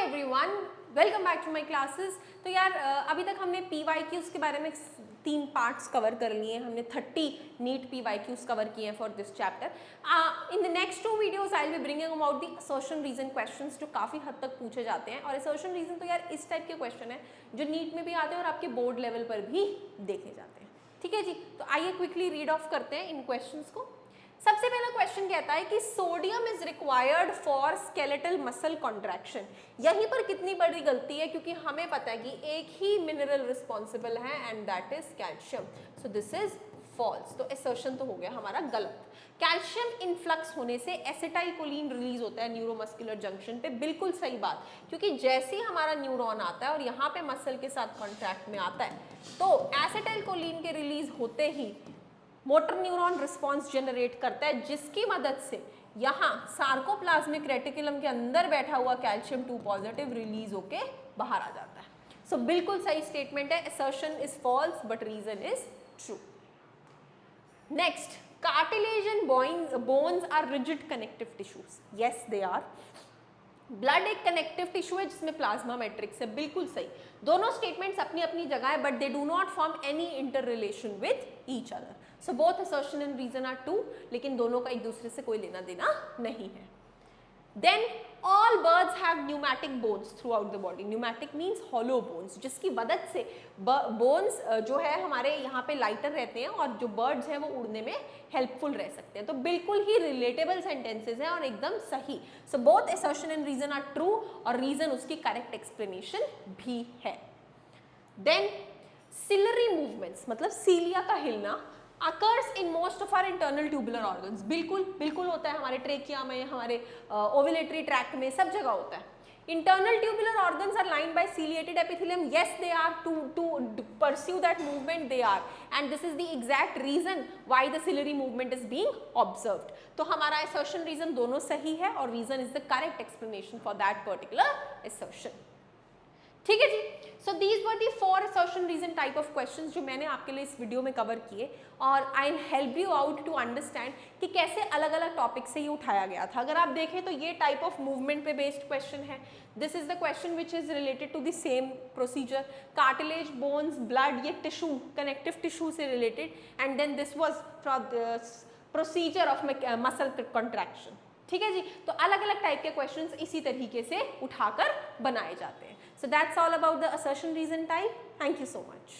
Everyone, welcome back to my classes. तो यार अभी तक हमने PYQs के बारे में 3 पार्ट्स कवर कर लिए हैं। हमने 30 नीट PYQs कवर किए हैं for this chapter. In the next 2 videos I will be bringing about the assertion reason questions जो काफ़ी हद तक पूछे जाते हैं। और असर्शन रीजन तो यार इस टाइप के क्वेश्चन है जो नीट में भी आते हैं और आपके बोर्ड लेवल पर भी देखे जाते हैं। ठीक है जी, तो आइए क्विकली रीड ऑफ करते हैं इन क्वेश्चंस को। सबसे पहला क्वेश्चन कहता है कि sodium is required for skeletal muscle contraction. यहीं पर कितनी बड़ी गलती है, क्योंकि हमें पता है कि एक ही मिनरल रिस्पॉन्सिबल है and that is calcium. So this is false. तो असर्शन तो हो गया हमारा गलत। कैल्शियम इनफ्लक्स होने से एसिटाइलकोलिन रिलीज होता है न्यूरोमस्कुलर जंक्शन पे। बिल्कुल सही बात, क्योंकि जैसे ही हमारा न्यूरॉन आता है और यहाँ पे मसल के साथ कॉन्ट्रैक्ट में आता है तो एसिटाइलकोलिन के रिलीज होते ही मोटर न्यूरॉन रिस्पॉन्स जनरेट करता है, जिसकी मदद से यहाँ सार्कोप्लाज्मिक रेटिकुलम के अंदर बैठा हुआ कैल्शियम 2 पॉजिटिव रिलीज होके बाहर आ जाता है। सो बिल्कुल सही स्टेटमेंट है। Assertion is false but reason is true. Next, cartilage and bones are rigid connective tissues. Yes they are. Blood एक कनेक्टिव टिश्यू है जिसमें प्लाज्मा मैट्रिक्स है। बिल्कुल सही। दोनों स्टेटमेंट्स अपनी अपनी जगह है but they do not form any interrelation with each other. So both assertion and reason are true, लेकिन दोनों का एक दूसरे से कोई लेना देना नहीं है। Then all birds have pneumatic bones throughout the body. Pneumatic means hollow bones, जिसकी मदद से बोन्स जो है हमारे यहाँ पे लाइटर रहते हैं और जो बर्ड्स हैं वो उड़ने में हेल्पफुल रह सकते हैं। तो बिल्कुल ही रिलेटेबल सेंटेंसेज हैं और एकदम सही। So both assertion and reason are true और रीजन उसकी करेक्ट एक्सप्लेनेशन भी है। देन सिलरी मूवमेंट्स मतलब सीलिया का हिलना occurs in most of our internal tubular organs। बिल्कुल होता है हमारे ट्रेकिया में, हमारे ओव्यूलेटरी ट्रैक्ट में, सब जगह होता है। Internal tubular organs are lined by ciliated epithelium. Yes, they are to pursue that movement they are, and this is the exact reason why the ciliary movement is being observed. तो हमारा assertion reason दोनों सही है और reason is the correct explanation for that particular assertion. ठीक है जी। So these were the 4 assertion reason type of questions जो मैंने आपके लिए इस वीडियो में कवर किए और I help you out to understand कि कैसे अलग अलग टॉपिक से ये उठाया गया था। अगर आप देखें तो ये टाइप ऑफ मूवमेंट पे बेस्ड क्वेश्चन है। This is the question which is related to the same procedure. Cartilage, bones, blood, ये टिश्यू कनेक्टिव टिश्यू से रिलेटेड, and then this was from the procedure of muscle contraction. ठीक है जी। तो अलग अलग टाइप के क्वेश्चंस इसी तरीके से उठाकर बनाए जाते हैं। So that's all about the assertion reason type. Thank you so much.